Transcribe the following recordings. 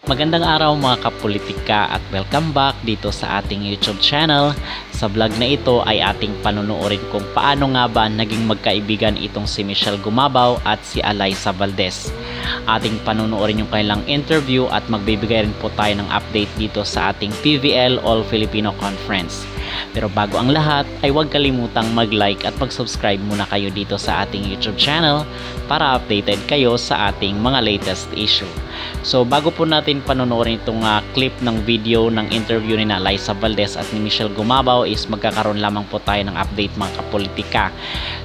Magandang araw mga kapolitika at welcome back dito sa ating YouTube channel. Sa vlog na ito ay ating panunuorin kung paano nga ba naging magkaibigan itong si Michelle Gumabaw at si Alyssa Valdez. Ating panunuorin yung kanilang interview at magbibigay rin po tayo ng update dito sa ating PVL All Filipino Conference. Pero bago ang lahat ay huwag kalimutang mag-like at mag-subscribe muna kayo dito sa ating YouTube channel para updated kayo sa ating mga latest issue. So bago po natin panonoorin itong clip ng video ng interview ni Alyssa Valdez at ni Michelle Gumabaw is magkakaroon lamang po tayo ng update mga kapolitika.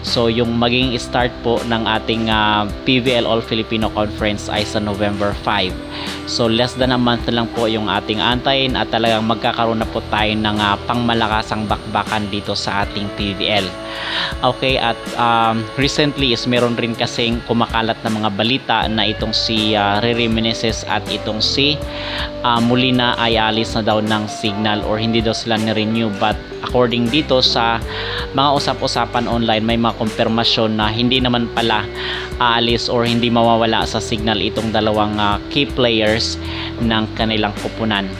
So yung maging start po ng ating PVL All Filipino Conference ay sa November 5. So less than a month na lang po yung ating antayin at talagang magkakaroon na po tayo ng pangmalakasang bakbakan dito sa ating PVL. Okay, at recently is meron rin kasing kumakalat na mga balita na itong si Riri Meneses at itong si Molina ay alis na daw ng Signal or hindi daw sila ni-renew, but according dito sa mga usap-usapan online may mga kumpirmasyon na hindi naman pala aalis or hindi mawawala sa Signal itong dalawang key players ng kanilang kupunan.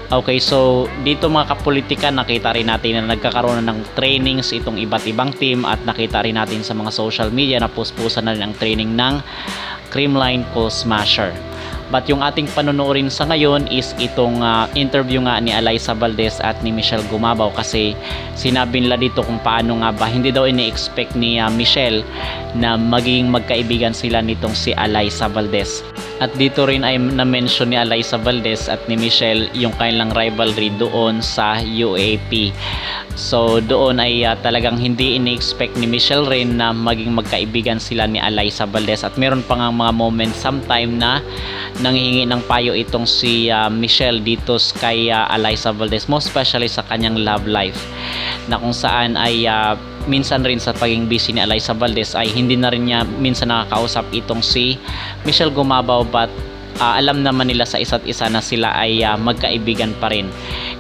Okay, so dito mga kapolitika nakita rin natin na nagkakaroon ng trainings itong iba't ibang team at nakita rin natin sa mga social media na puspusan na rin ang training ng Creamline Coal Smasher. But yung ating panonoorin sa ngayon is itong interview nga ni Alyssa Valdez at ni Michelle Gumabaw, kasi sinabi nila dito kung paano nga ba hindi daw ini-expect ni Michelle na maging magkaibigan sila nitong si Alyssa Valdez. At dito rin ay na-mention ni Alyssa Valdez at ni Michelle yung kanilang rivalry doon sa UAP. So doon ay talagang hindi ini-expect ni Michelle rin na maging magkaibigan sila ni Alyssa Valdez, at meron pa nga mga moments sometime na nanghihingi ng payo itong si Michelle dito kay Alyssa Valdez, most especially sa kanyang love life, na kung saan ay minsan rin sa pagiging busy ni Alyssa Valdez ay hindi na rin niya minsan nakakausap itong si Michelle Gumabaw, but alam naman nila sa isa't isa na sila ay magkaibigan pa rin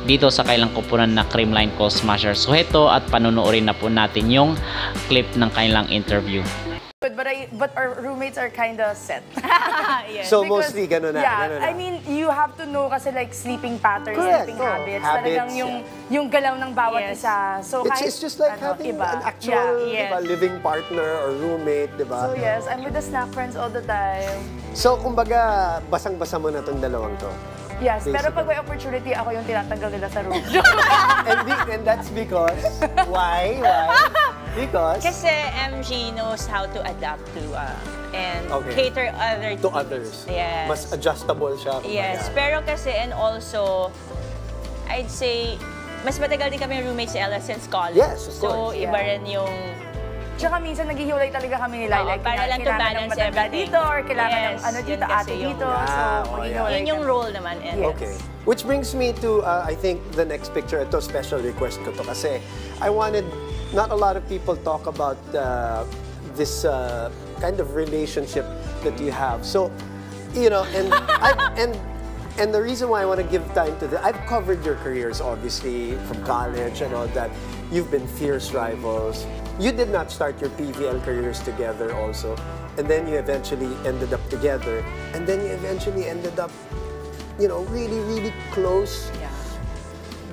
dito sa kailang kupunan na Creamline Coal Smasher. So heto at panunuorin na po natin yung clip ng kanilang interview. But our roommates are kind of set. Yes. So because, mostly ganun na. Yeah, ganun na. I mean, you have to know kasi like sleeping patterns, correct, sleeping habits. Talagang yung galaw ng bawat isa. So it's just like having an actual living partner or roommate, diba? So yes, I'm with the snack friends all the time. So kumbaga, basang-basa mo na tong dalawang to. Yes, basically. Pero pag may opportunity, ako yung tinatanggal nila sa room. and that's because, why? Because? Kasi MG knows how to adapt to and cater to others. Yes. Mas adjustable siya. Yes, pero kasi and also, I'd say, mas matagal din kami roommates si Ella since college. Yes, of course. So, iba rin yung... Tsaka minsan naghihiwalay talaga kami nila. Like, para lang to balance everything. Dito or kailangan ng ano dito, ate dito. So, yun yung role naman. Okay. Which brings me to, I think, the next picture. Ito, special request ko to kasi I wanted, not a lot of people talk about this kind of relationship that you have. So, you know, and the reason why I want to give time to this, I've covered your careers, obviously, from college and all that. You've been fierce rivals. You did not start your PVL careers together also. And then you eventually ended up together. And then you eventually ended up, you know, really, really close,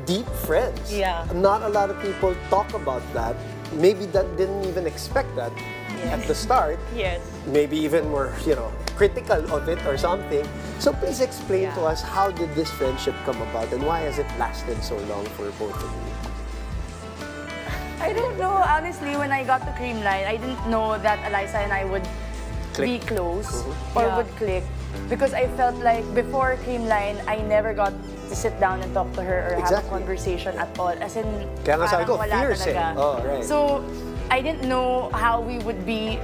deep friends. Yeah. Not a lot of people talk about that. Maybe that didn't even expect that at the start. Yes. Maybe even more, you know, critical of it or something. So please explain to us, how did this friendship come about and why has it lasted so long for both of you? I don't know. Honestly, when I got to Creamline, I didn't know that Alyssa and I would be close or would click. Because I felt like before Creamline, I never got to sit down and talk to her or have a conversation at all. As in, kaya nga sabi ko, wala fierce talaga. Oh, right. So, I didn't know how we would be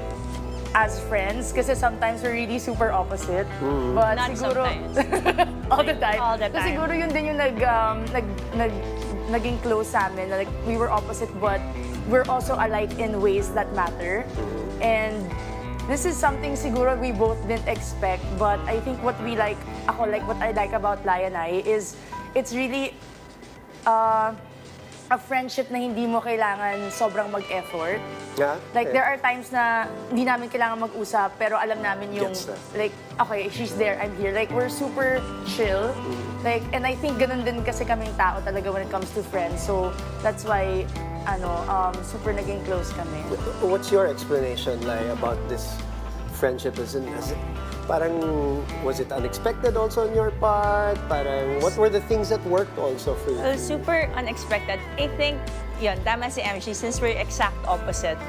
as friends kasi sometimes we're really super opposite. But not siguro, sometimes. all the time. All the time. So siguro yun din yung naging close sa amin. Like, we were opposite but we're also alike in ways that matter. And this is something siguro we both didn't expect, but I think what we like, what I like about Lai and I is it's really a friendship na hindi mo kailangan sobrang mag-effort. Yeah? Like, there are times na hindi namin kailangan mag-usap, pero alam namin yung, Gets that. like, okay, she's there, I'm here. Like, we're super chill. Like, and I think ganun din kasi kaming tao talaga when it comes to friends. So, that's why, super naging close kami. What's your explanation, Lai, about this friendship? Parang, was it unexpected also on your part? Parang, what were the things that worked also for you? Well, super unexpected. I think, yun, tama si MG, since we're exact opposite,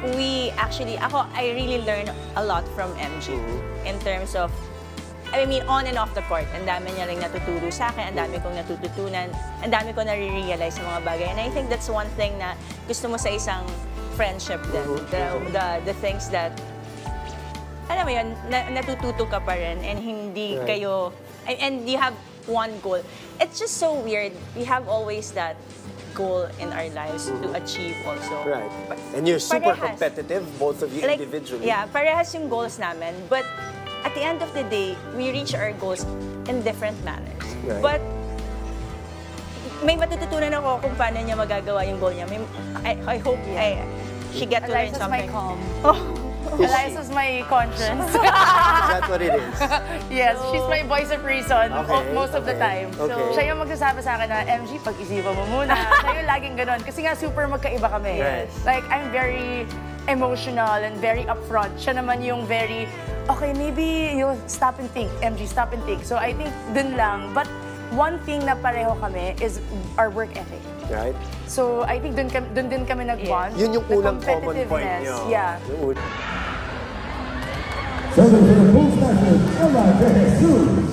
I really learned a lot from MG in terms of, I mean, on and off the court. Ang dami niya rin natuturo sa akin, ang dami kong natututunan, ang dami ko nare-realize sa mga bagay. And I think that's one thing na gusto mo sa isang friendship din. The things that, alam mo yun, natututo ka pa rin and hindi kayo, and you have one goal. It's just so weird. We have always that goal in our lives to achieve also. Right. And you're super Parehas. competitive, both of you individually. Yeah, parehas yung goals namin. But at the end of the day, we reach our goals in different manners. Right. But may matututunan ako kung paano niya magagawa yung goal niya. I hope she get to learn Eliza's my something. calm. Is she? Eliza's my conscience. Is that what it is? Yes, she's my voice of reason most of the Okay, time. okay. So, siya yung magsasabi sa akin na, MG, pag-isipan mo muna. Siya yung laging ganun. Kasi nga, super magkaiba kami. Right. Like, I'm very emotional and very upfront. Siya naman yung very, okay, maybe you stop and think. MG, stop and think. So, I think dun lang. But one thing na pareho kami is our work ethic. Right? So, I think dun din kami nag-bond. Yun yung The unang common point competitiveness. niyo. Yeah. Serving for the Bulls national, Ella De Jesus.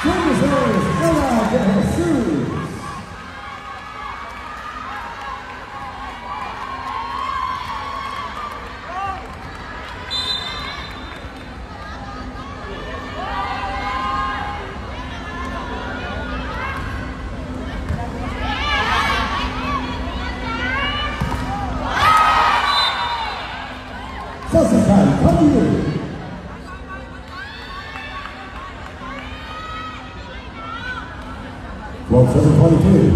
Services, Ella De Jesus. Sasakan Kamiyu. Well, 722.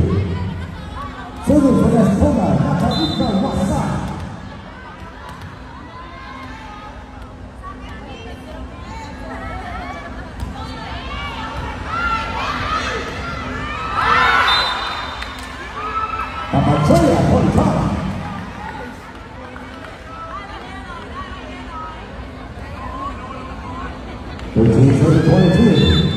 Serving for Estona Nakahika Wasa. Papachaya Pontara. 13-22.